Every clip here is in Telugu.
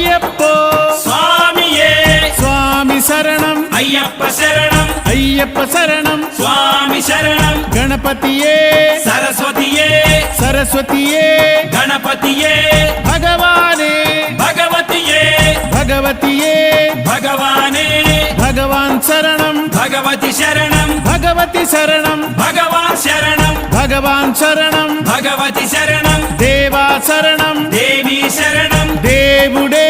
అయ్యప్పో స్వామియే స్వామి శరణం అయ్యప్ప శరణం అయ్యప్ప శరణం స్వామి శరణం గణపతియే సరస్వతియే సరస్వతియే గణపతియే భగవానే భగవతియే భగవతియే భగవానే భగవాన్ శరణం భగవతి శరణం భగవతి శరణం భగవాన్ శరణం భగవాన్ శరణం భగవతి శరణం దేవా శరణం దేవి శరణం దేవుడే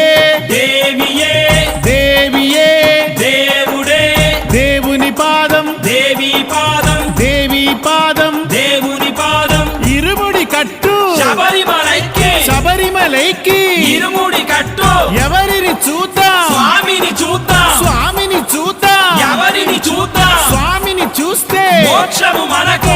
దేవియే దేవియే దేవుడే దేవుని పాదం దేవి పాదం దేవి పాదం దేవుని పాదం ఇరుముడి కట్టు శబరిమలైకి శబరిమలైకి ఇరుముడి కట్టు ఎవరిని చూద్దాం స్వామిని చూద్దాం స్వామిని చూద్దాం ఎవరిని చూద్దాం స్వామిని చూస్తే మోక్షము మనకు